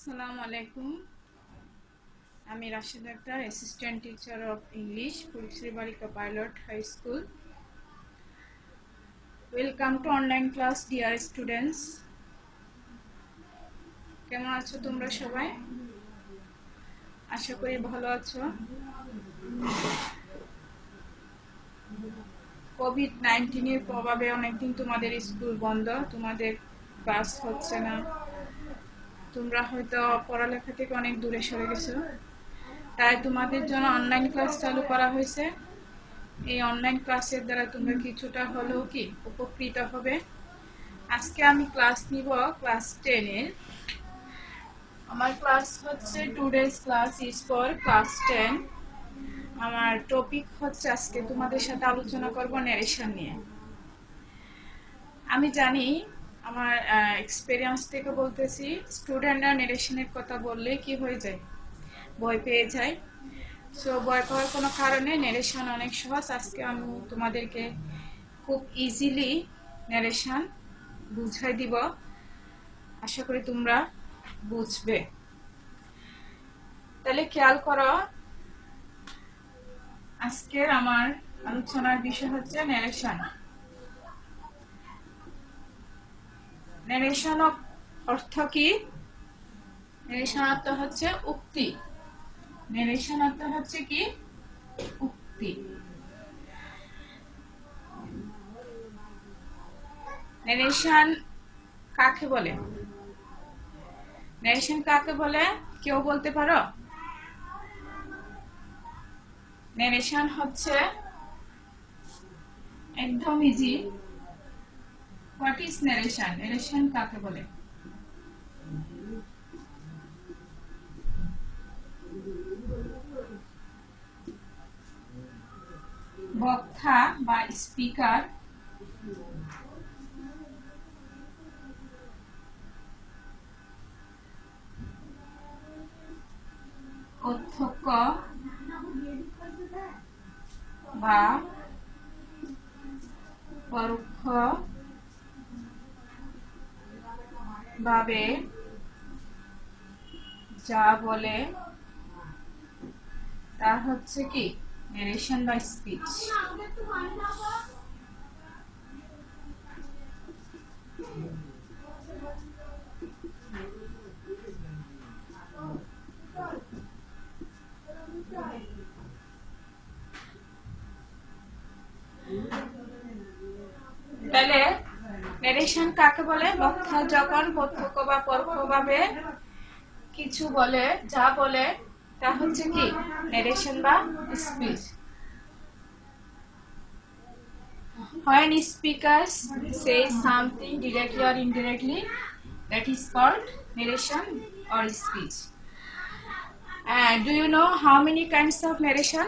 আসসালামু আলাইকুম। আমি Rashid Akhtar, assistant teacher of English, Fulshri Balika pilot high school. Welcome to online class dear students. কেমন আছো তোমরা সবাই? আশা করি ভালো আছো। কোভিড-19 প্রভাবে অনেকদিন তোমাদের স্কুল বন্ধ, তোমাদের ক্লাস হচ্ছে না। তোমরা হয়তো পড়ালেখা থেকে অনেক দূরে সরে গেছো, তাই তোমাদের জন্য অনলাইন ক্লাস চালু করা হয়েছে। এই অনলাইন ক্লাসের দ্বারা তোমরা কিছুটা হলেও কি উপকৃত হবে। আজকে আমি ক্লাস নিব ক্লাস 10 এর। আমার ক্লাস হচ্ছে today's class is for class 10। আমার টপিক হচ্ছে আজকে তোমাদের সাথে আলোচনা করব ন্যারেশন নিয়ে। আমি জানি, আমার এক্সপেরিয়েন্স থেকে বলতেছি, স্টুডেন্টরা ন্যারেশনের কথা বললে কি হয়ে যায়, ভয় পেয়ে যায়। সো ভয় পাওয়ার কোনো কারণে, ন্যারেশন অনেক সহজ। আজকে আমি তোমাদেরকে খুব ইজিলি ন্যারেশন বুঝাই দিব, আশা করি তোমরা বুঝবে। তাহলে খেয়াল করো, আজকের আমার আলোচনার বিষয় হচ্ছে ন্যারেশন। ন্যারেশন অর্থ কি? ন্যারেশন অর্থ হচ্ছে উক্তি। ন্যারেশন অর্থ হচ্ছে কি? উক্তি। ন্যারেশন কাকে বলে? ন্যারেশন কাকে বলে কেউ বলতে পারো? ন্যারেশন হচ্ছে একদম easy. What is narration? Narration কাকে বলে? বক্তা বা স্পিকার অধ্যক্ষ বা পরোক্ষ ভাবে যা বলে তা হচ্ছে কি ন্যারেশন বা স্পিচ। তাহলে ন্যারেশন কাকে বলে? বক্তা যখন প্রত্যক্ষ বা পরোক্ষভাবে কিছু বলে, যা বলে তা হচ্ছে কি ন্যারেশন বা speech. When speakers say something directly or indirectly, that is called narration or speech. Do you know how many kinds of narration?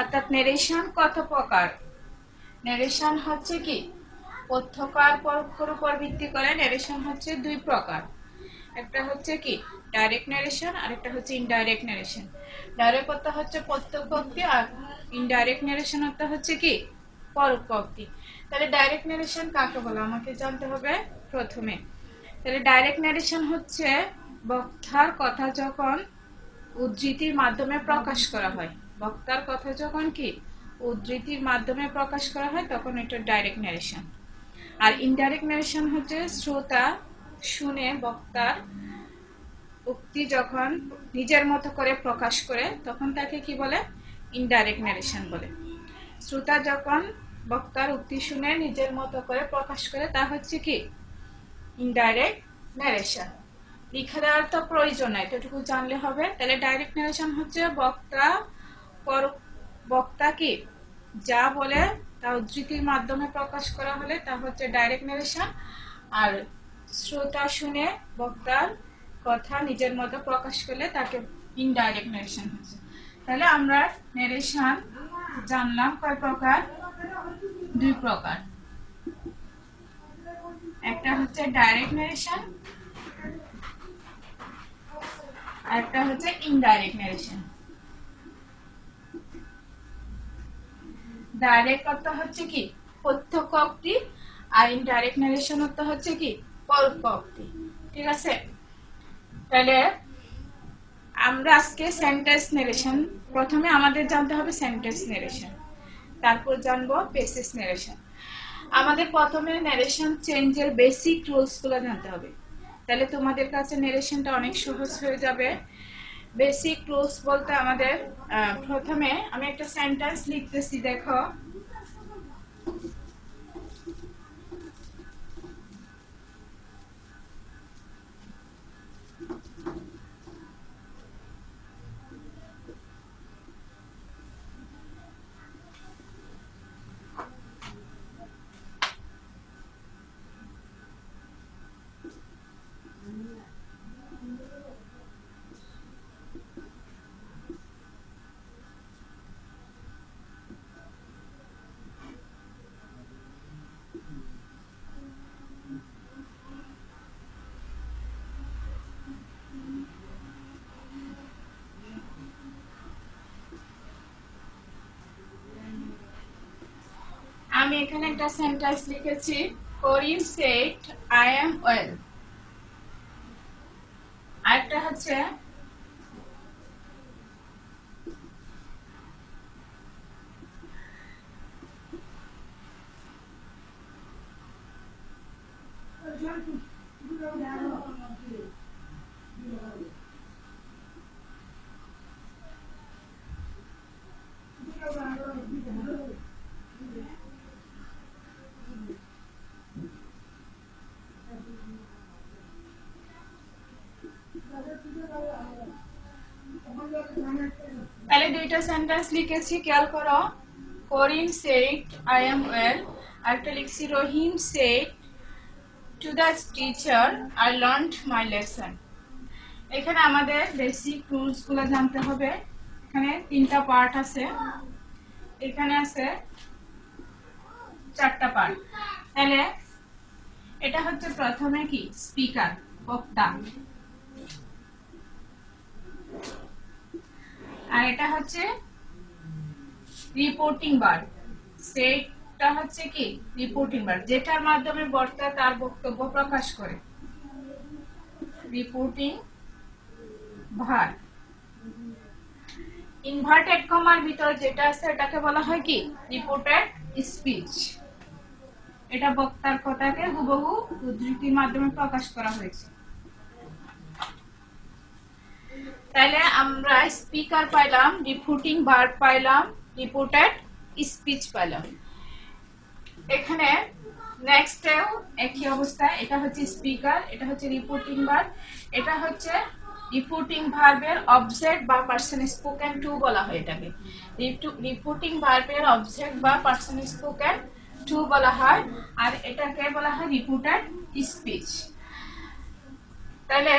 অর্থাৎ narration কত প্রকার? narration হচ্ছে কি প্রত্যক্ষ আর পরোক্ষের উপর ভিত্তি করে narration হচ্ছে দুই প্রকার। একটা হচ্ছে কি ডাইরেক্ট narration আর একটা হচ্ছে ইনডাইরেক্ট narration। ডাইরেক্ট অর্থ হচ্ছে প্রত্যক্ষ উক্তি আর ইনডাইরেক্ট narration অর্থ হচ্ছে কি পরোক্ষ উক্তি। তাহলে ডাইরেক্ট narration কাকে বলে আমাকে জানতে হবে প্রথমে। তাহলে ডাইরেক্ট narration হচ্ছে বক্তার কথা যখন উদ্ধৃতির মাধ্যমে প্রকাশ করা হয়। বক্তার কথা যখন কি উদ্ধৃতির মাধ্যমে প্রকাশ করা হয় তখন এটা ডাইরেক্ট ন্যারেশন। আর ইনডাইরেক্ট ন্যারেশন হচ্ছে শ্রোতা শুনে বক্তার উক্তি যখন নিজের মতো করে প্রকাশ করে তখন তাকে কি বলে? ইনডাইরেক্ট ন্যারেশন বলে। শ্রোতা যখন বক্তার উক্তি শুনে নিজের মতো করে প্রকাশ করে তা হচ্ছে কি ইনডাইরেক্ট ন্যারেশন। লিখে দেওয়ার তো প্রয়োজন নাই, এতটুকু জানলে হবে। তাহলে ডাইরেক্ট ন্যারেশন হচ্ছে বক্তা কি যা বলে তা উদ্ধৃতির মাধ্যমে প্রকাশ করা হলে তা হচ্ছে ডাইরেক্ট ন্যারেশন। আর শ্রোতা শুনে বক্তার কথা নিজের মতো প্রকাশ করলে তাকে ইনডাইরেক্ট ন্যারেশন হচ্ছে। তাহলে আমরা ন্যারেশন জানলাম কয় প্রকার? দুই প্রকার। একটা হচ্ছে ডাইরেক্ট ন্যারেশন আর একটা হচ্ছে ইনডাইরেক্ট ন্যারেশন। ডাইরেক্ট অর্থ হচ্ছে কি প্রত্যক্ষ উক্তি আর ইনডাইরেক্ট ন্যারেশন অর্থ হচ্ছে কি পরোক্ষ উক্তি। ঠিক আছে? তাহলে আমরা আজকে সেন্টেন্স নারেশন, প্রথমে আমাদের জানতে হবে সেন্টেন্স নারেশন, তারপর জানবো পেসেজ নারেশন। আমাদের প্রথমে নারেশন চেঞ্জের বেসিক রুলস গুলো জানতে হবে, তাহলে তোমাদের কাছে নারেশনটা অনেক সহজ হয়ে যাবে। বেসিক রুলস বলতে আমাদের প্রথমে আমি একটা সেন্টেন্স লিখতেছি, দেখো। আমি এখানে একটা সেন্টেন্স লিখেছি, Karim said I am well. আরেকটা হচ্ছে তাহলে দুইটা সেন্টেন্স লিখেছি, খেয়াল করো। Karim said I am well, আরেকটা লিখছি Rahim said to the teacher I learned my lesson. এখানে আমাদের বেসিক রুলস গুলো জানতে হবে। এখানে তিনটা পার্ট আছে, এখানে আছে চারটা পার্ট। তাহলে এটা হচ্ছে প্রথমে কি স্পিকার, বক্তা, আর এটা হচ্ছে রিপোর্টিং ভার্ব। সেটা হচ্ছে কি রিপোর্টিং ভার্ব, যেটার মাধ্যমে বক্তা তার বক্তব্য প্রকাশ করে, রিপোর্টিং ভার্ব। ইনভার্টেড কমার ভিতর যেটা আছে এটাকে বলা হয় কি রিপোর্টেড স্পিচ। এটা বক্তার কথাকে হুবহু উদ্ধৃতির মাধ্যমে প্রকাশ করা হয়েছে। তাহলে আমরা স্পিকার পাইলাম, রিপোর্টিং ভার্ব পাইলাম, রিপোর্টেড স্পিচ পাইলাম। এখানে নেক্সটেও একই অবস্থা, এটা হচ্ছে স্পিকার, এটা হচ্ছে রিপোর্টিং ভার্ব, এটা হচ্ছে রিপোর্টিং ভার্বের অবজেক্ট বা পারসন স্পোকেন টু বলা হয় এটাকে। রিপোর্টিং ভার্বের অবজেক্ট বা পারসন স্পোকেন টু বলা হয়, আর এটাকে বলা হয় রিপোর্টেড স্পিচ। তাহলে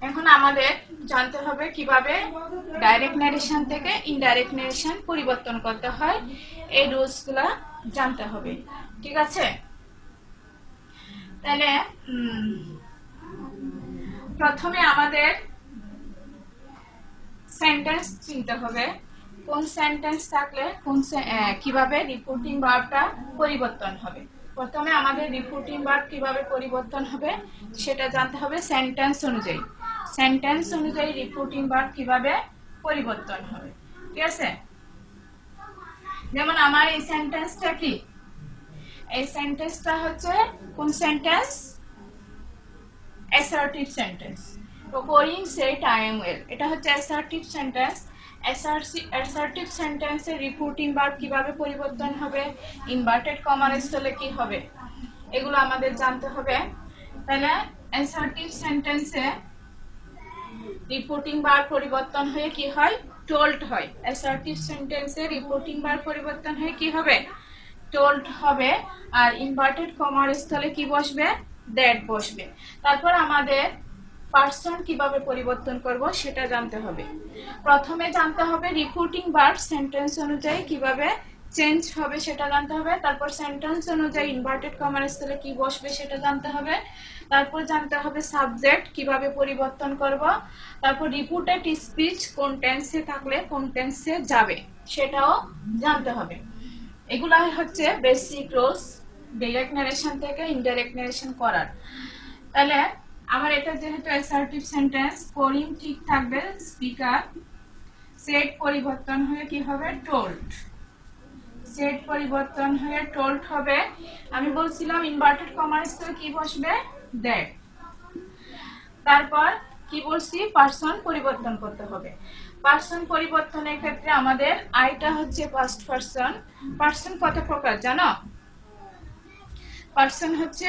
এখন আমাদের জানতে হবে কিভাবে ডাইরেক্ট নারেশন থেকে ইনডাইরেক্ট নারেশন পরিবর্তন করতে হয়, এই রুলস গুলা জানতে হবে, ঠিক আছে? তাহলে প্রথমে আমাদের সেন্টেন্স চিনতে হবে, কোন সেন্টেন্স থাকলে কিভাবে রিপোর্টিং ভার্বটা পরিবর্তন হবে। প্রথমে আমাদের রিপোর্টিং ভার্ব কিভাবে পরিবর্তন হবে সেটা জানতে হবে সেন্টেন্স অনুযায়ী। সেন্টেন্স অনুযায়ী রিপোর্টিং ভার্ব কিভাবে পরিবর্তন হবে, ঠিক আছে? যেমন আমার এই সেন্টেন্সটা কি, এই সেন্টেন্সটা হচ্ছে কোন সেন্টেন্স? Assertive sentence. তো করিম সেড আই এম ওয়েল, এটা হচ্ছে অ্যাসার্টিভ সেন্টেন্স। অ্যাসার্টিভ সেন্টেন্সের রিপোর্টিং ভার্ব কিভাবে পরিবর্তন হবে, ইনভার্টেড কমার স্থলে কি হবে, এগুলো আমাদের জানতে হবে। তাহলে অ্যাসার্টিভ সেন্টেন্সে রিপোর্টিং ভার্ব পরিবর্তন হয়ে কি হয়, টোল্ড হয়। অ্যাসার্টিভ সেন্টেন্সে রিপোর্টিং ভার্ব পরিবর্তন হয়ে কি হবে, টোল্ড হবে। আর ইনভার্টেড কমার স্থলে কি বসবে, দ্যাট বসবে। তারপর আমাদের পারসন কিভাবে পরিবর্তন করব সেটা জানতে হবে। প্রথমে জানতে হবে রিপোর্টিং ভার্ব সেন্টেন্স অনুযায়ী কিভাবে চেঞ্জ হবে সেটা জানতে হবে। তারপর সেন্টেন্স অনুযায়ী ইনভার্টেড কমার স্থলে কি বসবে সেটা জানতে হবে। তারপর জানতে হবে সাবজেক্ট কিভাবে পরিবর্তন করব। তারপর রিপোর্টেড স্পিচ কোন টেন্সে থাকলে কোন টেন্সে যাবে সেটাও জানতে হবে। এগুলাই হচ্ছে বেসিক রুলস ডাইরেক্ট নারেশন থেকে ইনডাইরেক্ট নারেশন করার। তাহলে আমার এটা যেহেতু অ্যাসার্টিভ সেন্টেন্স, করিম ঠিক থাকবে স্পিকার, সেট পরিবর্তন হয়ে কি হবে টোল্ড, সেট পরিবর্তন হয়ে টোল্ড হবে। আমি বলছিলাম ইনভার্টেড কমার স্থলে কি বসবে দ্যাট। তারপর কি বলছি পারসন পরিবর্তন করতে হবে। পারসন পরিবর্তনের ক্ষেত্রে আমাদের আইটা হচ্ছে ফার্স্ট পারসন। পারসন কত প্রকার জানো? পারসন হচ্ছে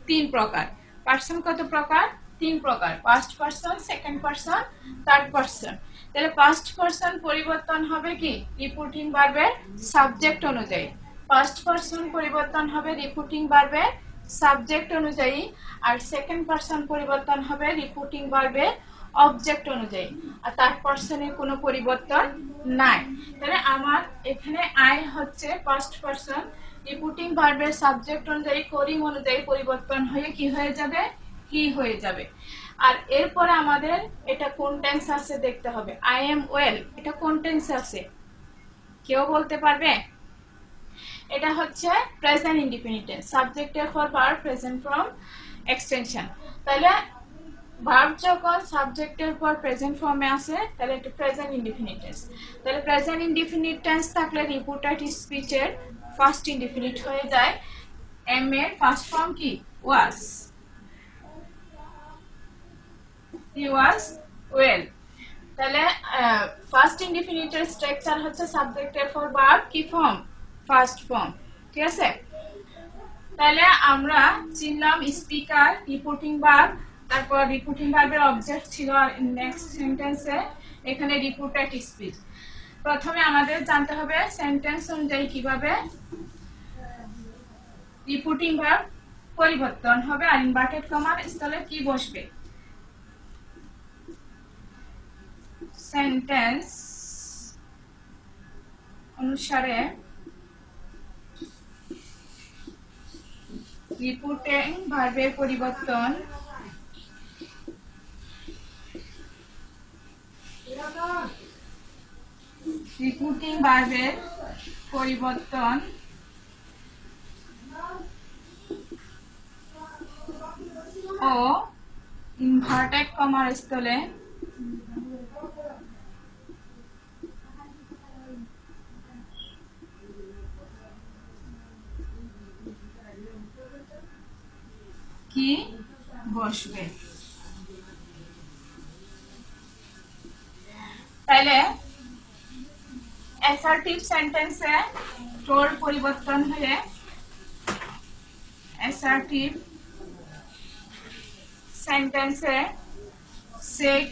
3 প্রকার। পারসন কত প্রকার? 3 প্রকার, first person, second person, third person. তাহলে ফার্স্ট পারসন পরিবর্তন হবে কি রিপোর্টিং ভার্বের সাবজেক্ট অনুযায়ী, ফার্স্ট পারসন পরিবর্তন হবে রিপোর্টিং ভার্বের সাবজেক্ট অনুযায়ী, আর সেকেন্ড পারসন পরিবর্তন হবে রিপোর্টিং ভার্বের অবজেক্ট অনুযায়ী, আর থার্ড পারসনের কোনো পরিবর্তন নাই। তাহলে আমার এখানে আই হচ্ছে ফার্স্ট পারসন, রিপোর্টিং ভার্বের সাবজেক্ট অনুযায়ী করিম অনুযায়ী পরিবর্তন হয়ে কি হয়ে যাবে হি হয়ে যাবে। আর এরপরে আমাদের এটা কোন টেন্স আছে দেখতে হবে। আই এম ওয়েল এটা কোন টেন্স আছে কেউ বলতে পারবে? এটা হচ্ছে প্রেজেন্ট ইনডিফিনিট টেন্স, সাবজেক্টের পর ভার্ব প্রেজেন্ট ফর্ম এক্সটেনশন। তাহলে ভার্ব যখন সাবজেক্টের পর প্রেজেন্ট ফর্মে আসে তাহলে এটা প্রেজেন্ট ইনডিফিনিট টেন্স। তাহলে প্রেজেন্ট ইনডিফিনিট টেন্স থাকলে রিপোর্টেড স্পিচের ফার্স্ট ইনডিফিনিট হয়ে যায়। এম এর ফার্স্ট ফর্ম কি ওয়াজ, হি ওয়াজ ওয়েল। তাহলে ফার্স্ট ইনডিফিনিটের স্ট্রাকচার হচ্ছে সাবজেক্টের পর ভার্ব কি ফর্ম ফার্স্ট ফর্ম, ঠিক আছে? তাহলে আমরা চিনলাম স্পিকার, রিপোর্টিং ভার্ব, তারপর রিপোর্টিং ভার্বের অবজেক্ট ছিল নেক্সট সেন্টেন্সে এখানে রিপোর্টেড স্পিচ। প্রথমে আমাদের জানতে হবে সেন্টেন্স অনুযায়ী কিভাবে রিপোর্টিং ভার্ব পরিবর্তন হবে আর ইনভার্টেড কমার স্থলে কি বসবে। সেন্টেন্স অনুসারে রিপোর্টিং ভার্বের পরিবর্তন রিপোর্টিং ভার্বের পরিবর্তন ও ইনভার্টেড কমার স্থলে কি বসবে। তাহলে অ্যাসার্টিভ সেন্টেন্সে টোল পরিবর্তন হয়ে অ্যাসার্টিভ সেন্টেন্সে সেট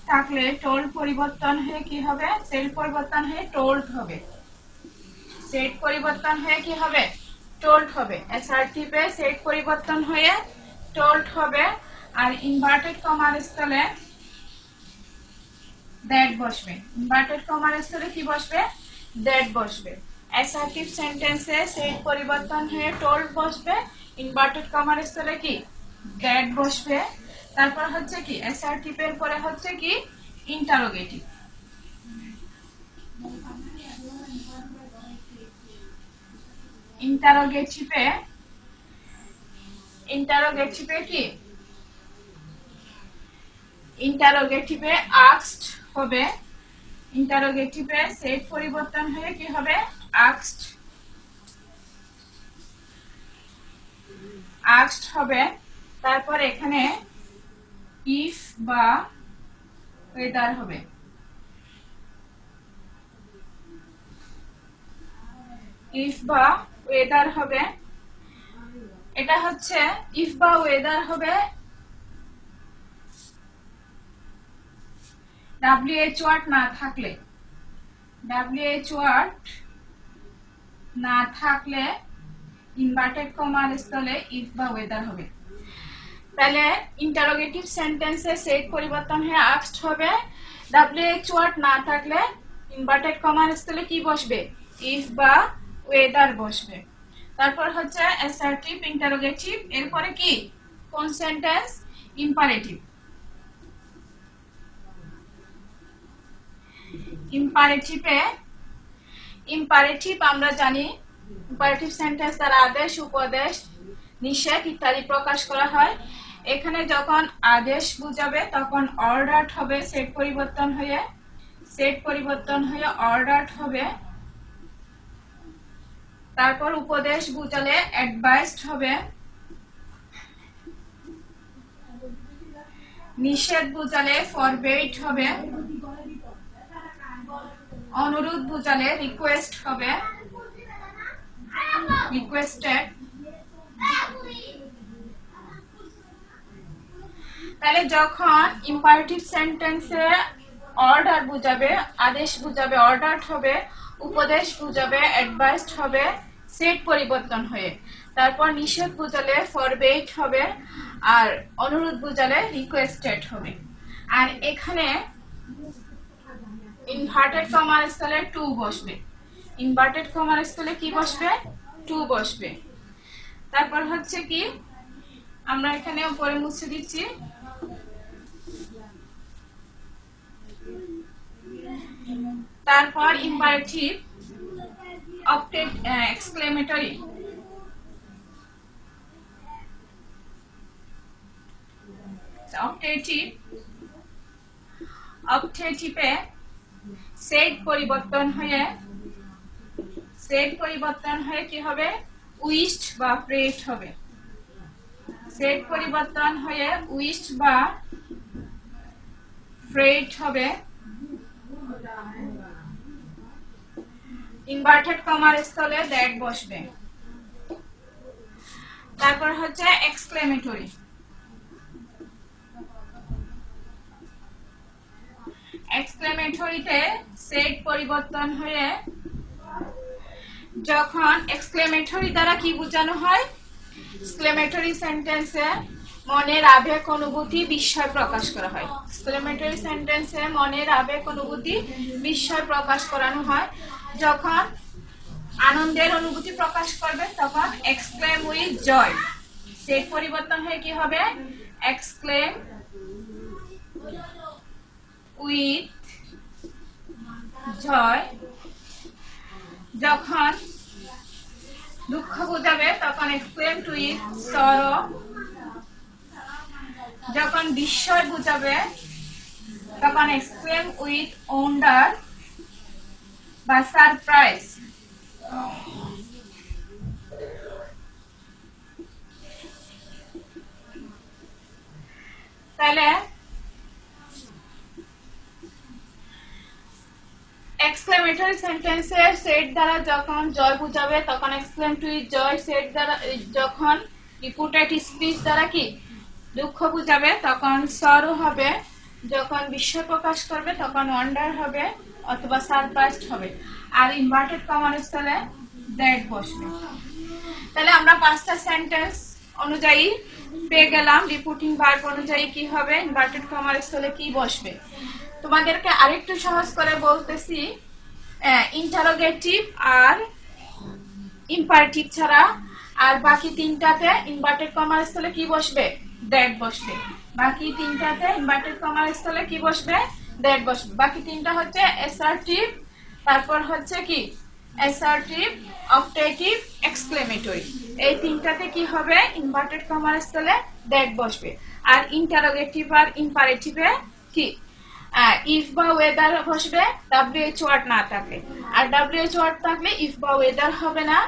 থাকলে টোল পরিবর্তন হয়ে কি হবে সেট পরিবর্তন হয়ে টোল্ড হবে, সেট পরিবর্তন হয়ে কি হবে টোল্ড হবে। অ্যাসার্টিভে সেট পরিবর্তন হয়ে টোল্ড হবে আর ইনভার্টেড কমার স্থলে দ্যাট বসবে, ইনভার্টেড কমার স্থলে কি বসবে দ্যাট বসবে। অ্যাসার্টিভ সেন্টেন্সে সেট পরিবর্তন হয়ে টোল্ড বসবে, ইনভার্টেড কমার স্থলে কি দ্যাট বসবে। তারপর হচ্ছে কি অ্যাসার্টিভের পরে হচ্ছে কি ইন্টারোগেটিভ, ইন্টারোগেটিভে কি ইন্টারোগেটিভে আস্কড হবে, ইন্টারোগেটিভে সেট পরিবর্তন হয়ে কি হবে আস্কড হবে। তারপর এখানে ইফ বা ওয়েদার হবে, ইফ বা ওয়েদার হবে। এটা হচ্ছে ইফ বা ওয়েদার হবে WH ওয়ার্ড না থাকলে, WH ওয়ার্ড না থাকলে ইনভার্টেড কমার স্থলে ইফ বা ওয়েদার হবে। তাহলে ইন্টারোগেটিভ সেন্টেন্সে সেট পরিবর্তন হয়ে আস্কড হবে, WH ওয়ার্ড না থাকলে ইনভার্টেড কমার স্থলে কি বসবে ইফ বা ওয়েদার বসবে। তারপর হচ্ছে অ্যাসার্টিভ ইন্টারোগেটিভ, এরপরে কি কোন সেন্টেন্স ইম্পারেটিভ। ইম্পারেটিভ আমরা জানি ইম্পারেটিভ সেন্টেন্স দ্বারা আদেশ উপদেশ নিষেধ ইত্যাদি প্রকাশ করা হয়। এখানে যখন আদেশ বুঝাবে তখন অর্ডার হবে, সেট পরিবর্তন হয়ে অর্ডার হবে। তারপর উপদেশ বুঝালে অ্যাডভাইসড হবে, নিষেধ বুঝালে ফরবেড হবে, অনুরোধ বুঝালে রিকোয়েস্ট হবে, রিকোয়েস্টেড। তাহলে যখন ইম্পারেটিভ সেন্টেন্সে অর্ডার বুঝাবে, আদেশ বুঝাবে অর্ডার হবে, উপদেশ বুঝাবে অ্যাডভাইসড হবে সেট পরিবর্তন হয়ে, তারপর নিষেধ বুঝালে ফরবেড হবে, আর অনুরোধ বুঝালে রিকোয়েস্টেড হবে। আর এখানে ইনভার্টেড কমার স্থলে টু বসবে, ইনভার্টেড কমার স্থলে কি বসবে? টু বসবে। তারপর হচ্ছে কি, আমরা এখানে উপরে মুছে দিচ্ছি, তারপর ইম্পারেটিভ এক্সক্লেমেটরি, অপটেটিভে সেট পরিবর্তন হয়ে কি হবে? উইশড বা প্রেড হবে। সেট পরিবর্তন হয়ে উইশড বা প্রেড হবে। ইনভার্টেড কমার স্থলে দ্যাট বসবে। তারপর হচ্ছে এক্সক্লেমেটরি, এক্সক্লেমেটরিতে সেট পরিবর্তন হয়ে, যখন এক্সক্লেমেটরি দ্বারা কি বোঝানো হয়? এক্সক্লেমেটরি সেন্টেন্সে মনের আবেগ অনুভূতি বিস্ময় প্রকাশ করা হয়। এক্সক্লেমেটরি সেন্টেন্সে মনের আবেগ অনুভূতি বিস্ময় প্রকাশ করানো হয়। যখন আনন্দের অনুভূতি প্রকাশ করবে তখন এক্সক্লেম উইথ জয়, সেট পরিবর্তন হয়ে কি হবে? Exclaim with joy. যখন দুঃখ বোঝাবে তখন এক্সক্লেম উইথ সরো। যখন বিস্ময় বোঝাবে তখন এক্সক্লেম উইথ ওন্ডার বা সারপ্রাইজ। তাহলে এক্সক্লেমেটরি সেন্টেন্সে সেট দ্বারা যখন জয় বোঝাবে তখন এক্সক্লেম উইথ জয়, সেট দ্বারা যখন রিপিটেড স্পিচ দ্বারা কি দুঃখ বোঝাবে তখন সরো হবে, যখন বিস্ময় প্রকাশ করবে তখন ওয়ান্ডার হবে অথবা সারপ্রাইজড হবে। আর ইনভার্টেড কমার স্থলে দ্যাট বসবে। তাহলে আমরা পাঁচটা সেন্টেন্স অনুযায়ী পেয়ে গেলাম, রিপিটিং ভার্ব অনুযায়ী কি হবে, ইনভার্টেড কমার স্থলে কি বসবে। তোমাদেরকে আরেকটু সহজ করে বলতেছি, ইন্টারোগেটিভ আর ইম্পারেটিভ ছাড়া আর বাকি তিনটাতে ইনভার্টেড কমার স্থলে কি বসবে? দ্যাট বসবে। বাকি তিনটাতে ইনভার্টেড কমার স্থলে কি বসবে? দ্যাট বসবে। বাকি তিনটা হচ্ছে অ্যাসার্টিভ, তারপর হচ্ছে কি অ্যাসার্টিভ, অপটেটিভ, এক্সক্লেমেটরি। এই তিনটাতে কি হবে? ইনভার্টেড কমার স্থলে দ্যাট বসবে। আর ইন্টারোগেটিভ আর ইম্পারেটিভে কি ইফ বা ওয়েদার বসবে, WH ওয়ার্ড না থাকলে। আর WH ওয়ার্ড থাকলে ইফ বা ওয়েদার হবে না।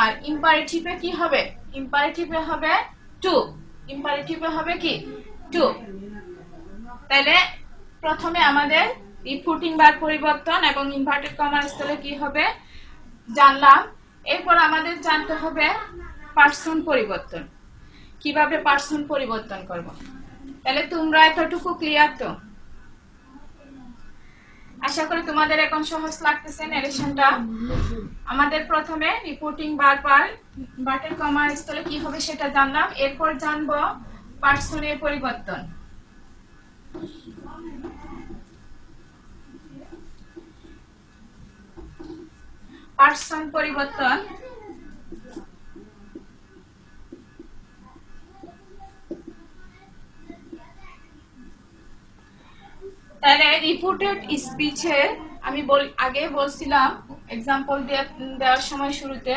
আর ইম্পারেটিভে কি হবে? ইম্পারেটিভে হবে টু, ইম্পারেটিভে হবে কি টু। তাহলে প্রথমে আমাদের রিপিটিং ভার্ব পরিবর্তন এবং ইনভার্টেড কমার স্থলে কি হবে জানলাম। এরপর আমাদের জানতে হবে পার্সন পরিবর্তন, কিভাবে পার্সন পরিবর্তন করব। তাহলে তোমরা এতটুকু ক্লিয়ার তো? আশা করি তোমাদের এখন সহজ লাগতেছে নারেশনটা। আমাদের প্রথমে রিপিটিং ভার্ব আর ইনভার্টেড কমার স্থলে কি হবে সেটা জানলাম। এরপর জানবো পার্সনের পরিবর্তন। পার্সন পরিবর্তন তাহলে রিপিটেড স্পিচে আমি আগে বলছিলাম এক্সাম্পল দেওয়ার সময় শুরুতে,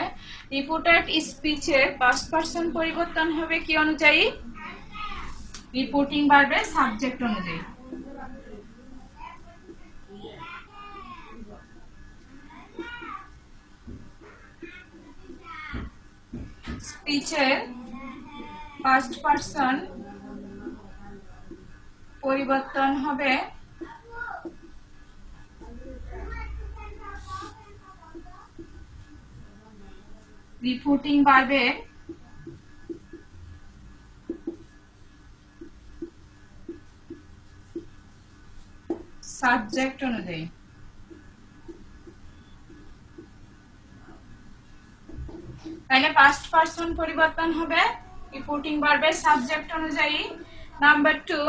রিপিটেড স্পিচে পাস্ট পার্সন পরিবর্তন হবে কি অনুযায়ী? রিপোর্টিং ভার্বের সাবজেক্ট অনুযায়ী। স্পিচের ফার্স্ট পারসন পরিবর্তন হবে রিপোর্টিং ভার্বের সাবজেক্ট অনুযায়ী। তাহলে ফার্স্ট পারসন পরিবর্তন হবে রিপোর্টিং ভার্বের সাবজেক্ট অনুযায়ী। নাম্বার 2,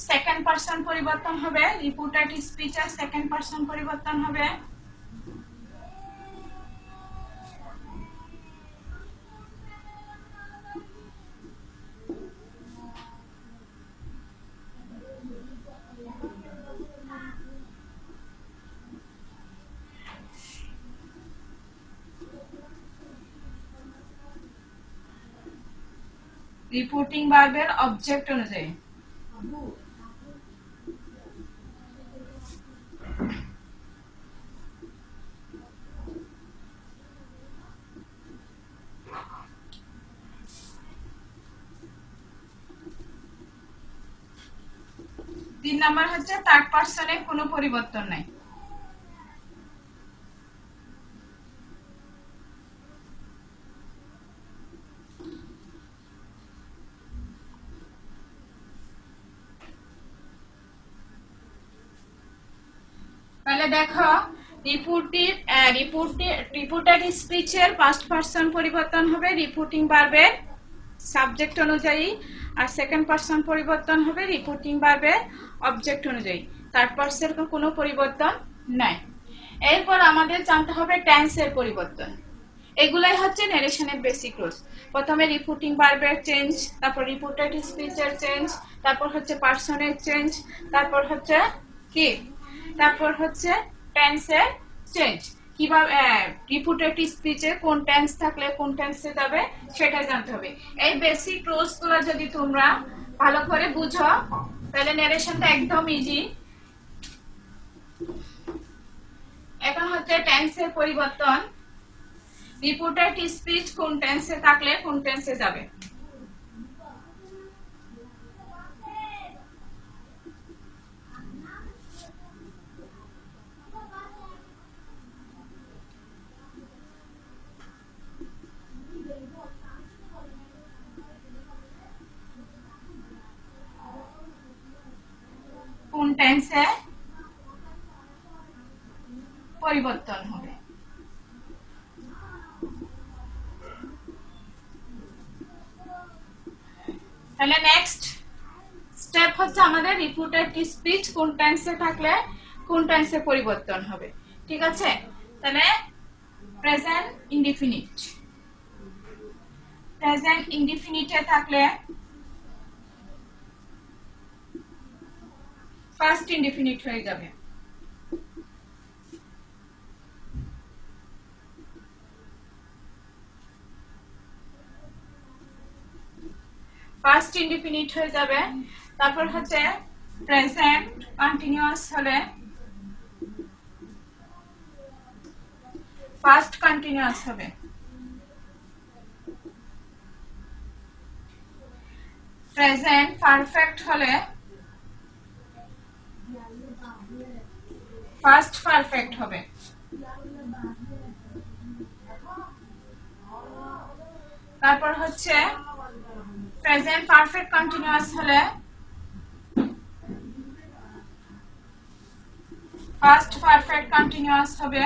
সেকেন্ড পারসন পরিবর্তন হবে রিপোর্টেড স্পিচের সেকেন্ড পারসন পরিবর্তন হবে রিপোর্টিং ভার্বের অবজেক্ট অনুযায়ী। তিন নাম্বার হচ্ছে থার্ড পারসনে কোনো পরিবর্তন নাই। তাহলে দেখো রিপোর্টেড স্পিচের ফার্স্ট পারসন পরিবর্তন হবে রিপোর্টিং ভার্বের সাবজেক্ট অনুযায়ী, আর সেকেন্ড পারসন পরিবর্তন হবে রিপোর্টিং ভার্বের অবজেক্ট অনুযায়ী। থার্ড পারসনের কোনো পরিবর্তন নাই। এরপর আমাদের জানতে হবে টেন্সের পরিবর্তন। এগুলাই হচ্ছে ন্যারেশনের বেসিক রুলস। প্রথমে রিপোর্টিং ভার্বের চেঞ্জ, তারপর রিপোর্টেড স্পিচের চেঞ্জ, তারপর হচ্ছে পারসনের চেঞ্জ, তারপর হচ্ছে কি, তারপর হচ্ছে টেন্সের চেঞ্জ। কিভাবে রিপোর্টেড স্পিচে কোন টেন্স থাকলে কোন টেন্সে যাবে সেটা জানতে হবে। এই বেসিক রুলস গুলো যদি তোমরা ভালো করে বুঝো তাহলে ন্যারেশনটা একদম ইজি। এখন হচ্ছে টেন্সের পরিবর্তন। রিপোর্টেড স্পিচ কোন টেন্সে থাকলে কোন টেন্সে যাবে। কোন টেন্সে পরিবর্তন হবে। তাহলে নেক্সট স্টেপ হচ্ছে আমাদের রিপোর্টেড স্পিচ কোন টেন্সে থাকলে কোন টেন্সে পরিবর্তন হবে। ঠিক আছে, তাহলে প্রেজেন্ট ইনডিফিনিট, প্রেজেন্ট ইনডিফিনিটে থাকলে ফার্স্ট ইনডিফিনিট হয়ে যাবে। ফার্স্ট ইনডিফিনিট হয়ে যাবে। তারপর হচ্ছে প্রেজেন্ট কন্টিনিউয়াস হলে ফার্স্ট কন্টিনিউয়াস হবে। প্রেজেন্ট পারফেক্ট হলে ফার্স্ট পারফেক্ট হবে। তারপর হচ্ছে প্রেজেন্ট পারফেক্ট কন্টিনিউয়াস হলে ফার্স্ট পারফেক্ট কন্টিনিউয়াস হবে।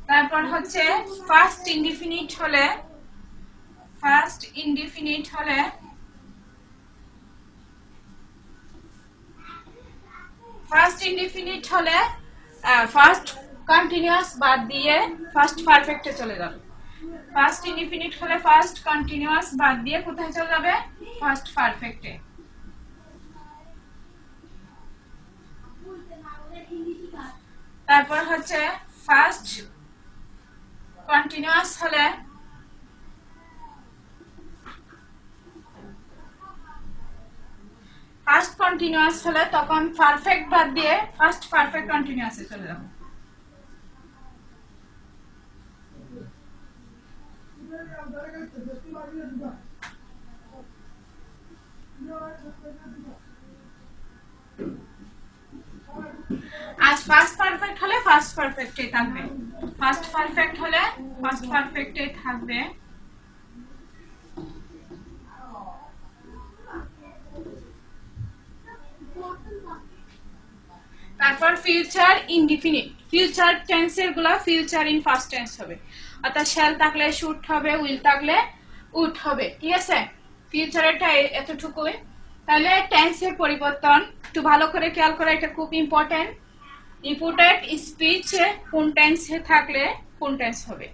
তারপর হচ্ছে ফার্স্ট ইনডিফিনিট হলে ফার্স্ট কন্টিনিউয়াস বাদ দিয়ে ফার্স্ট পারফেক্টে চলে যাবে। ফার্স্ট ইনডিফিনিট হলে ফার্স্ট কন্টিনিউয়াস বাদ দিয়ে কোথায় চলে যাবে? ফার্স্ট পারফেক্টে। তারপর হচ্ছে ফার্স্ট কন্টিনিউয়াস হলে তখন পারফেক্ট বাদ দিয়ে ফার্স্ট পারফেক্ট কন্টিনিউয়াসে চলে যাব। আজ ফার্স্ট পারফেক্ট হলে ফার্স্ট পারফেক্টে থাকবে, ফার্স্ট পারফেক্ট হলে ফার্স্ট পারফেক্টে থাকবে। তারপর ফিউচার ইনডিফিনিট, ফিউচার টেন্সের গুলা ফিউচার ইন ফার্স্ট টেন্স হবে, অর্থাৎ শ্যাল থাকলে শুড হবে, উইল থাকলে উড হবে। ঠিক আছে, ফিউচারেরটা এতটুকুই। তাহলে টেন্সের পরিবর্তন একটু ভালো করে খেয়াল করা, এটা খুব ইম্পর্টেন্ট। রিপিটেড স্পিচ কোন টেন্সে থাকলে কোন টেন্স হবে।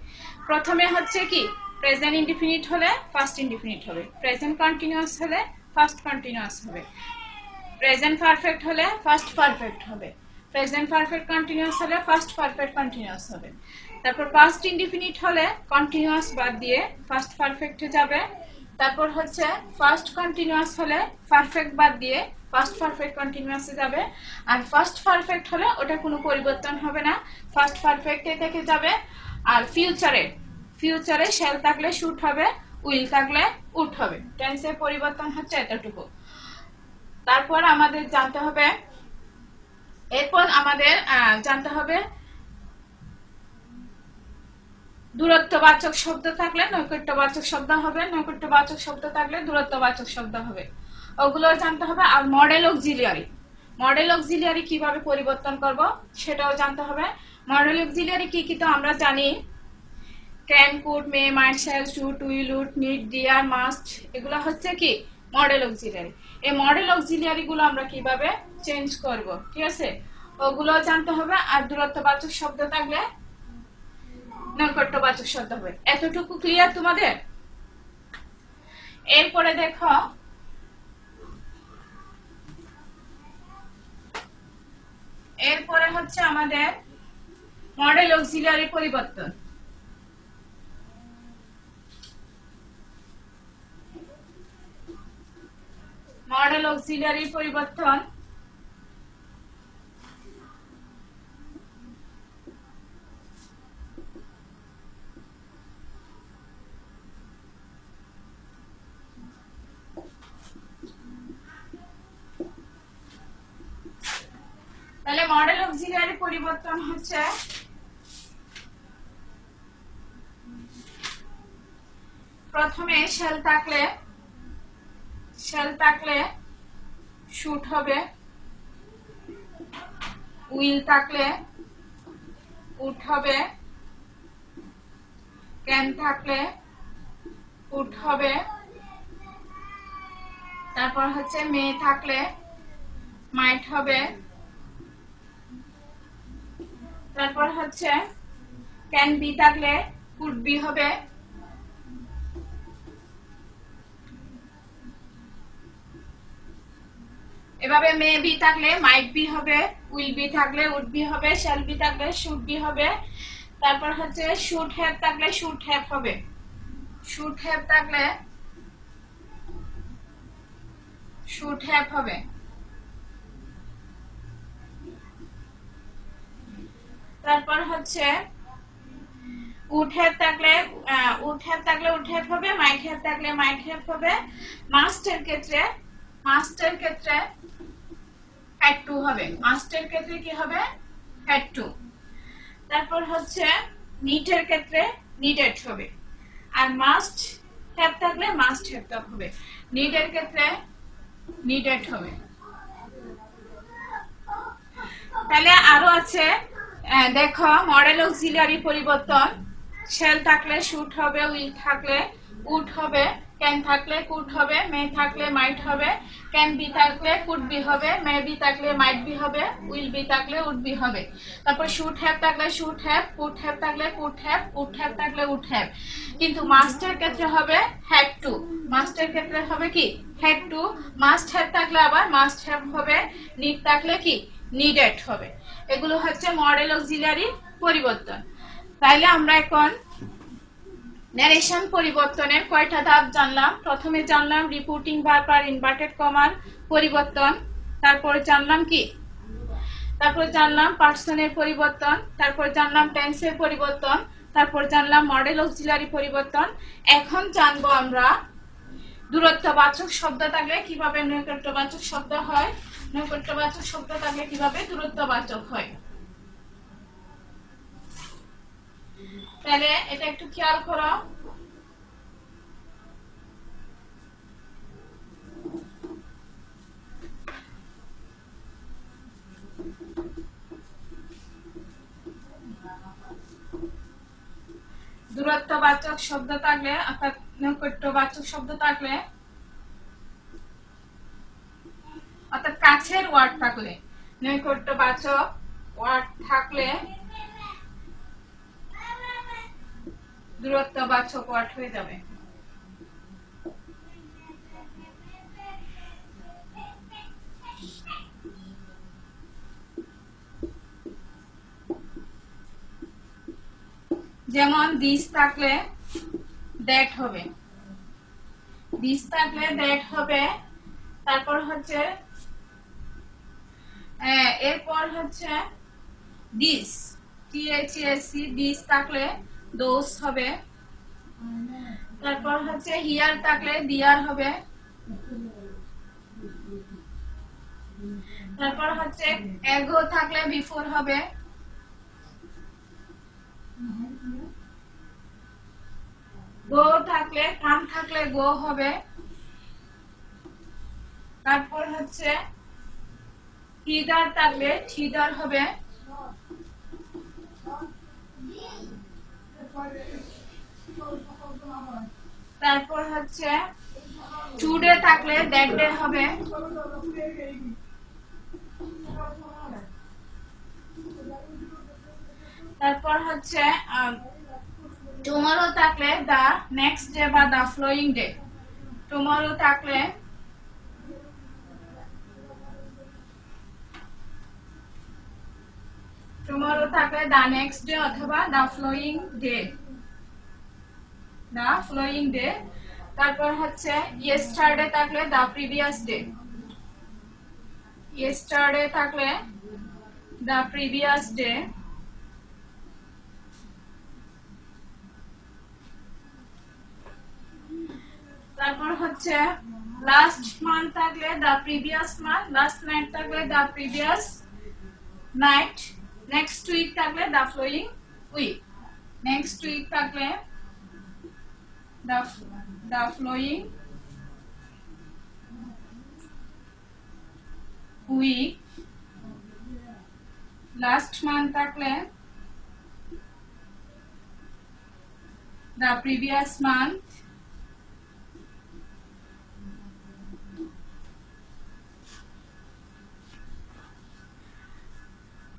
প্রথমে হচ্ছে কি প্রেজেন্ট ইনডিফিনিট হলে ফার্স্ট ইনডিফিনিট হবে, প্রেজেন্ট কন্টিনিউয়াস হলে ফার্স্ট কন্টিনিউয়াস হবে, প্রেজেন্ট পারফেক্ট হলে ফার্স্ট পারফেক্ট হবে, প্রেজেন্ট পারফেক্ট কন্টিনিউয়াস হলে ফার্স্ট পারফেক্ট কন্টিনিউয়াস হবে। তারপর পাস্ট ইনডিফিনিট হলে কন্টিনিউয়াস বাদ দিয়ে ফার্স্ট পারফেক্টে যাবে। তারপর হচ্ছে ফার্স্ট কন্টিনিউয়াস হলে পারফেক্ট বাদ দিয়ে ফার্স্ট পারফেক্ট কন্টিনিউয়াসে যাবে। আর ফার্স্ট পারফেক্ট হলে ওটা কোনো পরিবর্তন হবে না, ফার্স্ট পারফেক্টে থেকে যাবে। আর ফিউচারে শ্যাল থাকলে শুড হবে, উইল থাকলে উড হবে। টেন্সের পরিবর্তন হচ্ছে এতটুকু। তারপর আমাদের জানতে হবে, এরপর আমাদের জানতে হবে দূরত্ববাচক শব্দ থাকলে নৈকট্যবাচক শব্দ হবে, নৈকট্যবাচক শব্দ থাকলে দূরত্ববাচক শব্দ হবে, ওগুলো জানতে হবে। আর মডেল অক্সিলিয়ারি কিভাবে পরিবর্তন করব সেটাও জানতে হবে। মডেল অক্সিলিয়ারি কি কি তো আমরা জানি, can, could, may, might, shall, should, will, would, need, dare, must, এগুলো হচ্ছে কি মডেল অক্সিলিয়ারি। এই মডেল অক্সিলিয়ারি গুলো আমরা কিভাবে চেঞ্জ করব, ঠিক আছে, ওগুলো জানতে হবে। আর দূরত্ববাচক শব্দ থাকলে নৈকট্যবাচক শব্দ হবে। এতটুকু ক্লিয়ার তোমাদের? এরপরে দেখো এরপরে হচ্ছে আমাদের মডেল অক্সিলিয়ারি পরিবর্তন। মডেল অক্সিলিয়ারি পরিবর্তন তাহলে মডেল অক্সিলিয়ারি পরিবর্তন হচ্ছে প্রথমে শ্যাল থাকলে শুড হবে, উইল থাকলে উড হবে, ক্যান থাকলে উড হবে, তারপর হচ্ছে মে থাকলে মাইট হবে, তারপর হচ্ছে ক্যান বি থাকলে কুড বি হবে, এভাবে মে বি থাকলে মাইট বি হবে, উইল বি থাকলে উড বি হবে, শ্যাল বি থাকলে শুড বি হবে। তারপর হচ্ছে শুড হ্যাভ থাকলে শুড হ্যাভ হবে, শুড হ্যাভ থাকলে শুড হ্যাভ হবে। তারপর হচ্ছে উড হ্যাভ থাকলে উড হ্যাভ হবে, মাইট হ্যাভ থাকলে মাইট হ্যাভ হবে। মাস্টের ক্ষেত্রে হ্যাড টু হবে, মাস্টের ক্ষেত্রে কি হবে হ্যাড টু। তারপর হচ্ছে নিডের ক্ষেত্রে নিডেড হবে। আর মাস্ট হ্যাভ থাকলে মাস্ট হ্যাভ হবে, নিডের ক্ষেত্রে নিডেড হবে। তাহলে আরো আছে, দেখো মডেল অক্সিলিয়ারি পরিবর্তন, শ্যাল থাকলে শুড হবে, উইল থাকলে উড হবে, ক্যান থাকলে কুড হবে, মে থাকলে মাইট হবে, ক্যান বি থাকলে কুড বি হবে, মে বি থাকলে মাইট বি হবে, উইল বি থাকলে উড বি হবে। তারপর শুড হ্যাভ থাকলে শুড হ্যাভ, কুড হ্যাভ থাকলে কুড হ্যাভ, উড হ্যাভ থাকলে উড হ্যাভ। কিন্তু মাস্টের ক্ষেত্রে হবে হ্যাড টু, মাস্টের ক্ষেত্রে হবে কি হ্যাড টু। মাস্ট হ্যাভ থাকলে আবার মাস্ট হ্যাভ হবে, নিড থাকলে কি নিডেড হবে। এগুলো হচ্ছে মডেল অক্সিলারি পরিবর্তন। তাইলে আমরা এখন ন্যারেশন পরিবর্তনের কয়টা ধাপ জানলাম। প্রথমে জানলাম রিপোর্টিং ভার্ব আর ইনভার্টেড কমার পরিবর্তন, তারপরে জানলাম কি, তারপর জানলাম পার্সনের পরিবর্তন, তারপর জানলাম টেন্সের পরিবর্তন, তারপর জানলাম মডেল অক্সিলারি পরিবর্তন। এখন জানবো আমরা দূরত্ববাচক শব্দ থাকলে কিভাবে নৈকট্যবাচক শব্দ হয়, নৈকট্যবাচক শব্দ থাকলে কিভাবে দূরত্ববাচক হয়। তাহলে এটা একটু খেয়াল করো। দূরত্ববাচক শব্দ থাকলে অর্থাৎ নৈকট্যবাচক শব্দ থাকলে অর্থাৎ কাছের ওয়ার্ড থাকলে, নৈকট্যবাচক ওয়ার্ড থাকলে দূরত্ববাচক ওয়ার্ড হয়ে যাবে। যেমন দিস থাকলে দ্যাট হবে, দিস থাকলে দ্যাট হবে। তারপর হচ্ছে এরপর হচ্ছে দিস, THAC, দিস থাকলে দোস হবে। তারপর হচ্ছে হিয়ার থাকলে দিয়ার হবে। তারপর হচ্ছে এগো থাকলে বিফোর হবে। গো থাকলে কাম থাকলে গো হবে। তারপর হচ্ছে থিদার থাকলে থিদার হবে। তারপর হচ্ছে টুডে থাকলে দ্যাট ডে হবে। তারপর হচ্ছে টুমরো থাকলে দা নেক্সট ডে বা দা ফ্লোয়িং ডে। টুমরো থাকলে টুমরো থাকলে দা নেক্সট ডে অথবা দা ফ্লোয়িং ডে, দা ফ্লোয়িং ডে। তারপর হচ্ছে ইয়েস্টারডে থাকলে দা প্রিভিয়াস ডে, ইয়েস্টারডে থাকলে দা প্রিভিয়াস ডে। তারপর হচ্ছে লাস্ট মান্থ থাকলে দা প্রিভিয়াস মান্থ, লাস্ট নাইট থাকলে দা প্রিভিয়াস নাইট, নেক্সট উইক থাকলে দা ফ্লোয়িং উইক, নেক্সট উইক থাকলে দা ফ্লোয়িং উইক, লাস্ট মান্থ থাকলে দা প্রিভিয়াস মান্থ।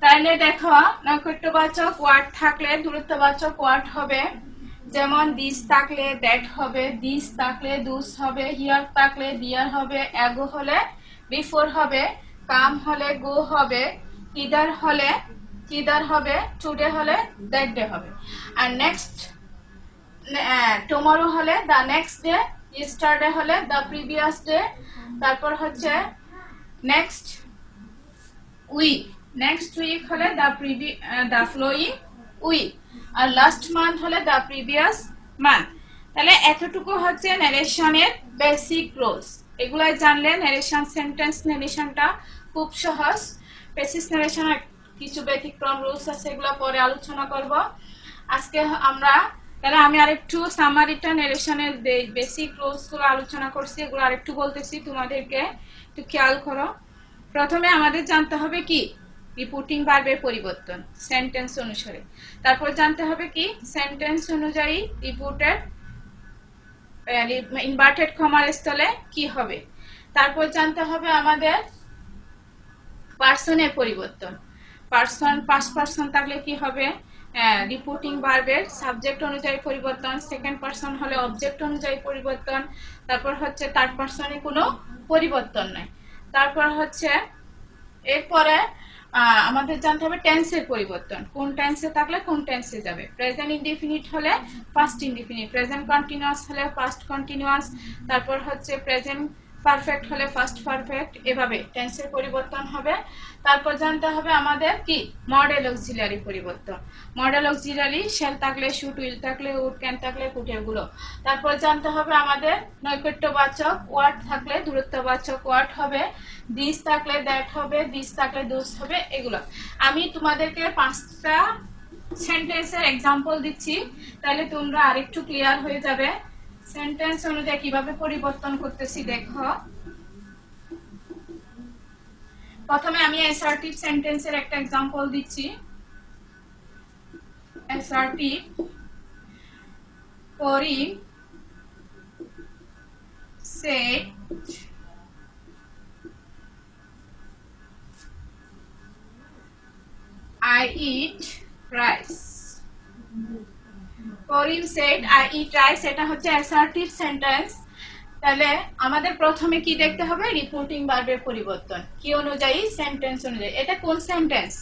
তাহলে দেখো নৈকট্যবাচক ওয়ার্ড থাকলে দূরত্ববাচক ওয়ার্ড হবে। যেমন দিস থাকলে দ্যাট হবে, দিস থাকলে দুস হবে, হিয়ার থাকলে দিয়ার হবে, এগো হলে বিফোর হবে, কাম হলে গো হবে, কিদার হলে কিদার হবে, টুডে হলে দ্যাট ডে হবে। আর নেক্সট টুমরো হলে দা নেক্সট ডে, ইয়েস্টারডে হলে দা প্রিভিয়াস ডে। তারপর হচ্ছে নেক্সট উইক, নেক্সট উইক হলে দা ফ্লোয়িং উইক, আর লাস্ট মান্থ হলে দা প্রিভিয়াস মান্থ। তাহলে এতটুকু হচ্ছে ন্যারেশনের বেসিক রুলস। এগুলাই জানলে ন্যারেশন, সেন্টেন্স ন্যারেশনটা খুব সহজ। বেসিক ন্যারেশনের কিছু ব্যতিক্রম রুলস আছে, এগুলো পরে আলোচনা করব। আজকে আমরা তাহলে আমি আরেকটু সামারিটা ন্যারেশনের বেসিক রুলস গুলো আলোচনা করছি, এগুলো আরেকটু বলতেছি তোমাদেরকে, একটু খেয়াল করো। প্রথমে আমাদের জানতে হবে কি রিপোর্টিং ভার্বের পরিবর্তন সেন্টেন্স অনুসারে। তারপর জানতে হবে কি সেন্টেন্স অনুযায়ী রিপোর্টেড ইনভার্টেড কমার স্থলে কি হবে। তারপর জানতে হবে আমাদের পার্সনের পরিবর্তন। পার্সন ফার্স্ট পার্সন থাকলে কি হবে, রিপোর্টিং ভার্বের সাবজেক্ট অনুযায়ী পরিবর্তন, সেকেন্ড পার্সন হলে অবজেক্ট অনুযায়ী পরিবর্তন, তারপর হচ্ছে থার্ড পার্সনে কোনো পরিবর্তন নাই। তারপর হচ্ছে এরপরে আমাদের জানতে হবে টেন্সের পরিবর্তন, কোন টেন্সে থাকলে কোন টেন্সে যাবে। প্রেজেন্ট ইনডিফিনিট হলে ফার্স্ট ইনডিফিনিট, প্রেজেন্ট কন্টিনিউয়াস হলে ফার্স্ট কন্টিনিউয়াস, তারপর হচ্ছে প্রেজেন্ট পারফেক্ট হলে ফার্স্ট পারফেক্ট, এভাবে টেন্সের পরিবর্তন হবে। তারপর জানতে হবে আমাদের কি মডেল অক্সিলারি পরিবর্তন। মডেল অক্সিলারি শেল থাকলে শুড, উইল থাকলে উড, ক্যান থাকলে কুড, এগুলো। তারপর জানতে হবে আমাদের নৈকট্যবাচক ওয়ার্ড থাকলে দূরত্ববাচক ওয়ার্ড হবে, দিস থাকলে দ্যাট হবে, দিস থাকলে দোস হবে, এগুলো। আমি তোমাদেরকে 5টা সেন্টেন্সের এক্সাম্পল দিচ্ছি, তাহলে তোমরা আরেকটু ক্লিয়ার হয়ে যাবে সেন্টেন্স অনুযায়ী কিভাবে পরিবর্তন করতেছি। দেখো, প্রথমে আমি অ্যাসার্টিভ সেন্টেন্সের একটা এক্সাম্পল দিচ্ছি। Assertive, Karim said I eat rice. Karim said I eat rice, এটা হচ্ছে অ্যাসার্টিভ সেন্টেন্স। তাহলে আমাদের প্রথমে কি দেখতে হবে, রিপোর্টিং ভার্বের পরিবর্তন কি অনুযায়ী, সেন্টেন্স অনুযায়ী। এটা কোন সেন্টেন্স,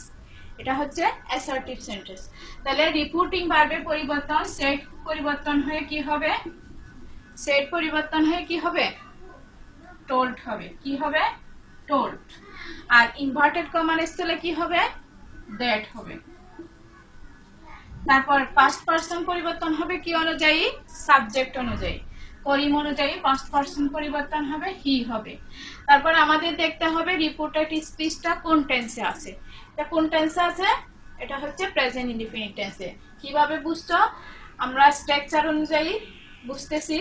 এটা হচ্ছে অ্যাসার্টিভ সেন্টেন্স। তাহলে রিপোর্টিং ভার্বের পরিবর্তন, সেট পরিবর্তন হয়ে কি হবে, সেট পরিবর্তন হয়ে কি হবে, টোল্ড হবে। কি হবে, টোল্ড। আর ইনভার্টেড কমার স্থলে কি হবে, দ্যাট হবে। তারপর ফার্স্ট পারসন পরিবর্তন হবে কি অনুযায়ী, সাবজেক্ট অনুযায়ী। করিম অনুযায়ী ফার্স্ট পারসন পরিবর্তন হবে হি হবে। তারপর আমাদের দেখতে হবে রিপোর্টেড স্পিচটা কোন টেন্সে আছে। এটা কোন টেন্সে আছে, এটা হচ্ছে প্রেজেন্ট ইনডিফিনিট টেন্সে। কিভাবে বুঝছো, আমরা স্ট্রাকচার অনুযায়ী বুঝতেছি।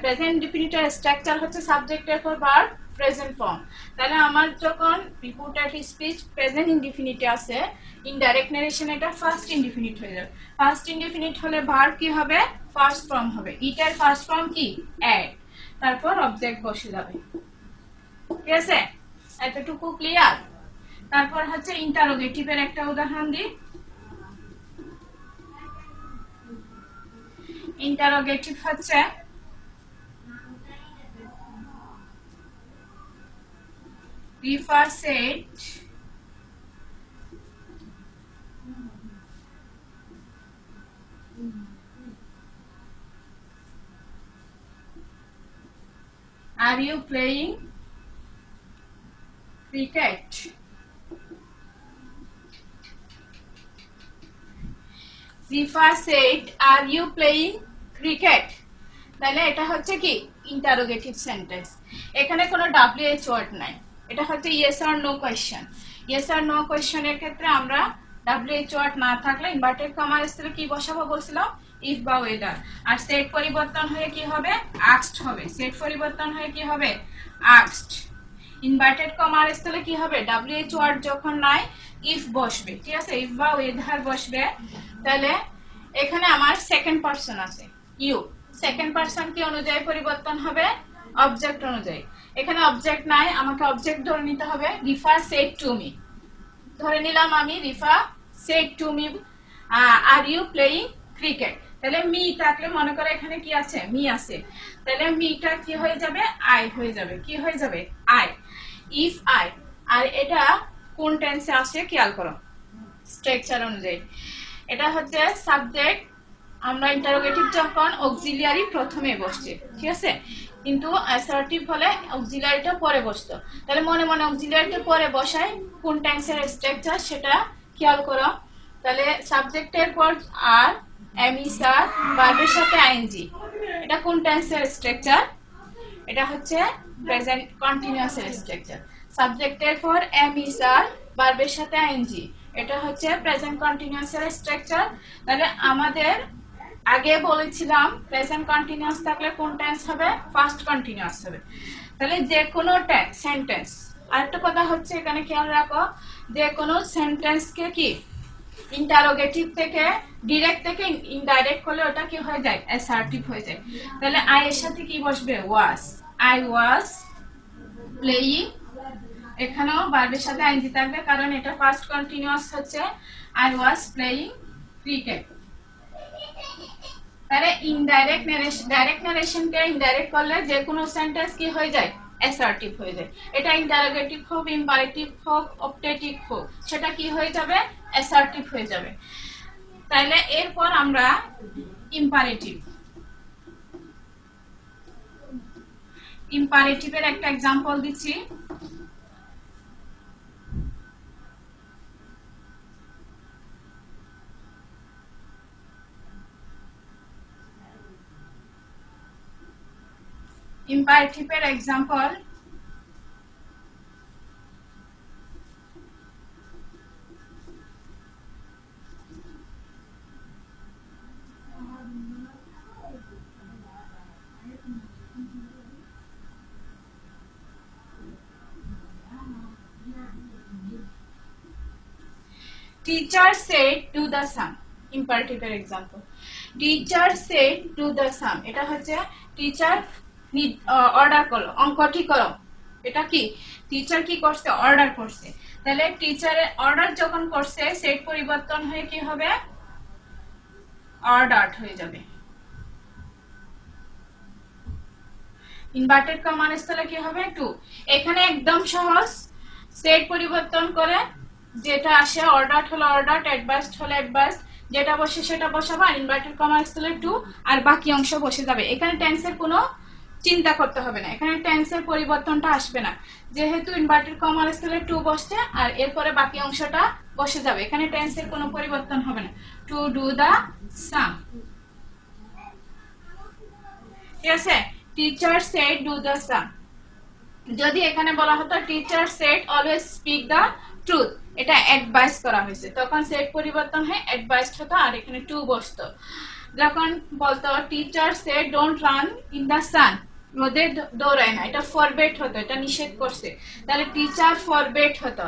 প্রেজেন্ট ইনডিফিনিটের স্ট্রাকচার হচ্ছে সাবজেক্টের পর ভার্ব, প্রেজেন্ট ফর্ম। তাহলে আমার যখন রিপোর্টেড স্পিচ প্রেজেন্ট ইনডিফিনিটে আছে, ইনডাইরেক্ট নারেশন এটা ফার্স্ট ইনডিফিনিট হয়ে যাবে। ফার্স্ট ইনডিফিনিট হলে ভার্ব কি হবে, ফার্স্ট ফর্ম হবে। ইটার ফার্স্ট ফর্ম কি, অ্যাড, তারপর অবজেক্ট বসে যাবে। ঠিক আছে, এতটুকু ক্লিয়ার। তারপর হচ্ছে ইন্টারোগেটিভের একটা উদাহরণ দিই। ইন্টারোগেটিভ হচ্ছে Rifa said are you playing cricket? Rifa said are you playing cricket? তাহলে এটা হচ্ছে কি ইন্টারোগেটিভ সেন্টেন্স। এখানে কোনো WH ওয়ার্ড নাই, এটা হচ্ছে yes or no question. Yes or no কোয়েশ্চেনের ক্ষেত্রে আমরা WH ওয়ার্ড না থাকলে ইনভার্টেড কমার স্থলে কি বসাবো বলছিলাম, ইফ বা ওয়েদার। আর সেট পরিবর্তন হয়ে কি হবে, আস্কড হবে। সেট পরিবর্তন হয়ে কি হবে, আস্কড। ইনভার্টেড কমার স্থলে কি হবে, WH ওয়ার্ড যখন নাই ইফ বসবে। ঠিক আছে, ইফ বা ওয়েদার বসবে। তাহলে এখানে আমার সেকেন্ড পারসন আছে ইউ, সেকেন্ড পারসন কি অনুযায়ী পরিবর্তন হবে, অবজেক্ট অনুযায়ী। এখানে অবজেক্ট নাই, আমাকে অবজেক্ট ধরে নিতে হবে। রিফা সেড টু মি, ধরে নিলাম আমি Rifa said to me are you playing cricket. তাহলে মি থাকলে মনে করো এখানে কি আছে, মি আছে। তাহলে মিটা কি হয়ে যাবে, আই হয়ে যাবে। কি হয়ে যাবে, আই। If I. আর এটা কোন টেন্সে আসে খেয়াল করো, স্ট্রাকচার অনুযায়ী। এটা হচ্ছে সাবজেক্ট, আমরা ইন্টারোগেটিভ যখন অক্সিলিয়ারি প্রথমে বসছে, ঠিক আছে, কিন্তু অ্যাসার্টিভ হলে অক্সিলিয়ারিটা পরে বসতো। তাহলে মনে মনে অক্সিলিয়ারিটা পরে বসাই, কোন টেন্সের স্ট্রাকচার সেটা খেয়াল করো। তাহলে সাবজেক্টের পর আর এমিসার, ভার্বের সাথে আইএনজি, এটা কোন টেন্সের স্ট্রাকচার, এটা হচ্ছে প্রেজেন্ট কন্টিনিউয়াস এর স্ট্রাকচার। সাবজেক্টের পর এমিসার, ভার্বের সাথে আইএনজি, এটা হচ্ছে প্রেজেন্ট কন্টিনিউয়াস এর স্ট্রাকচার। তাহলে আমাদের আগে বলেছিলাম প্রেজেন্ট কন্টিনিউয়াস থাকলে কোন টেন্স হবে, ফার্স্ট কন্টিনিউয়াস হবে। তাহলে যে কোনো সেন্টেন্স, আরেকটা কথা হচ্ছে এখানে খেয়াল রাখো, যে কোনো সেন্টেন্সকে কি ইন্টারোগেটিভ থেকে ডিরেক্ট থেকে ইনডাইরেক্ট করলে ওটা কি হয়ে যায়, অ্যাসার্টিভ হয়ে যায়। তাহলে আই এর সাথে কি বসবে, ওয়াজ। আই ওয়াজ প্লেইং, এখানেও ভার্বের সাথে আইএনজি থাকবে কারণ এটা ফার্স্ট কন্টিনিউয়াস হচ্ছে। I was playing cricket. তাহলে ইনডাইরেক্ট নারেশন, ডাইরেক্ট নারেশনকে ইনডাইরেক্ট করলে যে কোনো সেন্টেন্স কি হয়ে যায়, অ্যাসার্টিভ হয়ে যায়। এটা ইন্টারোগেটিভ হোক, ইম্পারেটিভ হোক, অপটেটিভ হোক, সেটা কি হয়ে যাবে? অ্যাসার্টিভ হয়ে যাবে। তাহলে এরপর আমরা ইম্পারেটিভের একটা এক্সাম্পল দিচ্ছি। ইম্পারেটিভের example Teacher said do the sum. Imperative example. Teacher said do the sum. এটা হচ্ছে টিচার অর্ডার করলো, অঙ্কটি করো। এটা কি টিচার কি করছে? অর্ডার করছে। তাহলে টিচারের অর্ডার যখন করছে, সেট পরিবর্তন হয়ে কি হবে? অর্ডারড হয়ে যাবে। ইনভার্টেড কমার স্থলে কি হবে? টু। এখানে একদম সহজ, সেট পরিবর্তন করে যেটা আসে, অর্ডার হলো অর্ডার, অ্যাডভার্সড হলো অ্যাডভার্সড, যেটা বসে সেটা বসাবো, আর ইনভার্টেড কমার স্থলে টু, আর বাকি অংশ বসে যাবে। এখানে টেন্সের কোনো চিন্তা করতে হবে না, এখানে টেন্সের পরিবর্তনটা আসবে না, যেহেতু ইনভার্টেড কমার স্থলে টু বসছে আর এরপরে বাকি অংশটা বসে যাবে। এখানে টেন্সের কোনো পরিবর্তন হবে না। টু ডু দা সাম, ঠিক আছে? টিচার সেড ডু দা সাম। যদি এখানে বলা হতো টিচার সেড অলওয়েজ স্পিক দা ট্রুথ, এটা অ্যাডভাইস করা হয়েছে, তখন সেট পরিবর্তন হয়ে অ্যাডভাইসড হতো আর এখানে টু বসতো। যখন বলতো teacher said don't run in the sun, রোদে দৌড়ায় না, এটা ফরবেট হতো, এটা নিষেধ করছে, তাহলে টিচার ফরবেট হতো।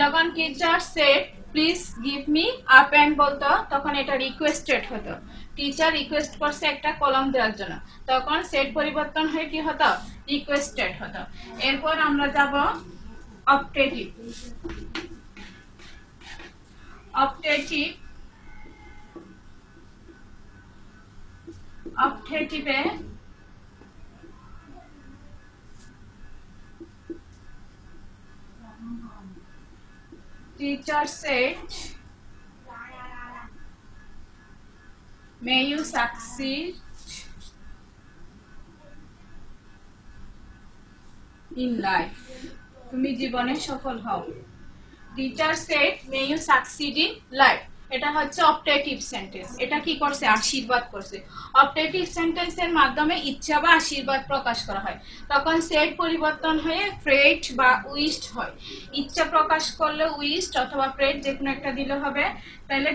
যখন teacher said please give me a pen বলতো, তখন এটা রিকোয়েস্টেড হতো। টিচার রিকোয়েস্ট করছে একটা কলম দেওয়ার জন্য, তখন সেট পরিবর্তন হয়ে কি হতো? রিকোয়েস্টেড হতো। এরপর আমরা যাব optative. অপটেটিভে teacher said may you succeed in life, তুমি জীবনে সফল হও। Teacher said may you succeed in life, এটা হচ্ছে অপটেটিভ সেন্টেন্স। এটা কি করছে? আশীর্বাদ করছে। অপটেটিভ সেন্টেন্সের মাধ্যমে ইচ্ছা বা আশীর্বাদ প্রকাশ করা হয়, তখন সেড পরিবর্তন হয়ে প্রেড বা উইশড হয়। ইচ্ছা প্রকাশ করলে উইশড অথবা প্রেড যে কোনো একটা দিলে হবে। তাহলে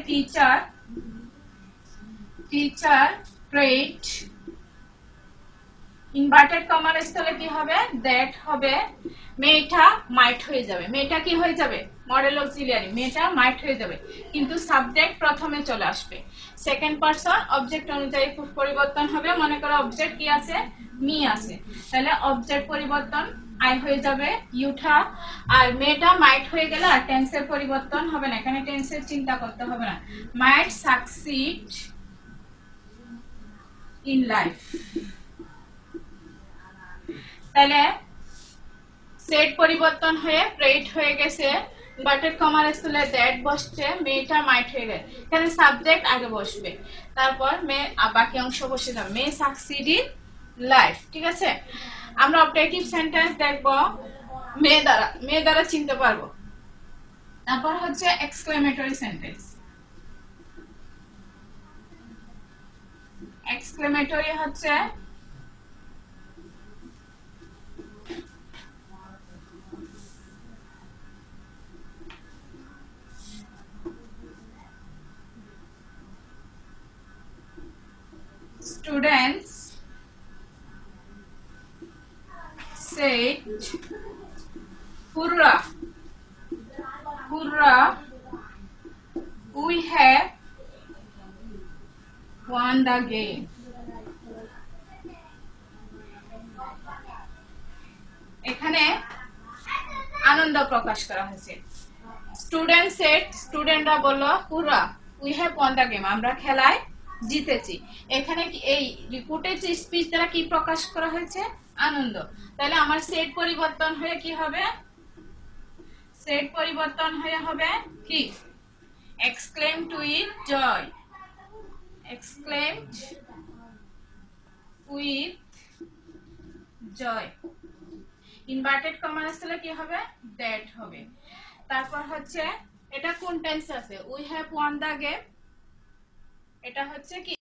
টিচার প্রেড, ইনভার্টেড কমার স্থলে কি হবে? দ্যাট হবে। মেয়েটা মাইট হয়ে যাবে, মেয়েটা কি হয়ে যাবে? মডেল অক্সিলিয়ারি, মেয়েটা মাইট হয়ে যাবে, কিন্তু সাবজেক্ট প্রথমে চলে আসবে। সেকেন্ড পারসন অবজেক্ট অনুযায়ী পরিবর্তন হবে। মনে করো অবজেক্ট কি আছে? মি আছে, তাহলে অবজেক্ট পরিবর্তন আই হয়ে যাবে ইউটা, আর মেয়েটা মাইট হয়ে গেলে আর টেন্সের পরিবর্তন হবে না, এখানে টেন্সের চিন্তা করতে হবে না। মাইট সাকসিড ইন লাইফ, তাহলে সেট পরিবর্তন হয়ে প্রেড হয়ে গেছে, ইনভার্টেড কমার স্থলে দ্যাট বসছে, মেয়েটা মাইট হয়ে গেছে, এখানে সাবজেক্ট আগে বসবে, তারপর মেয়ে বাকি অংশ বসে যাবে। মে সাকসিড ইন লাইফ, ঠিক আছে? আমরা অবজেক্টিভ সেন্টেন্স দেখব মে দ্বারা চিনতে পারবো। তারপর হচ্ছে এক্সক্লেমেটরি সেন্টেন্স। এক্সক্লেমেটরি হচ্ছে students said hurrah, hurrah, we have won the game. এখানে আনন্দ প্রকাশ করা হয়েছে। স্টুডেন্ট সেড, স্টুডেন্টরা বলল হুররা, we have one the game, আমরা খেলায় জিতেছি। এখানে এই রিপোর্টের স্পিচ দ্বারা কি প্রকাশ করা হয়েছে? আনন্দ। তাহলে আমার সেট পরিবর্তন হয়ে কি হবে? সেট পরিবর্তন হয়ে হবে কি? exclaimed with joy, exclaimed with joy। Inverted comma আসলে কি হবে? দ্যাট হবে। তারপর হচ্ছে এটা কোন টেন্স আছে? We have one the game, এটা হচ্ছে কি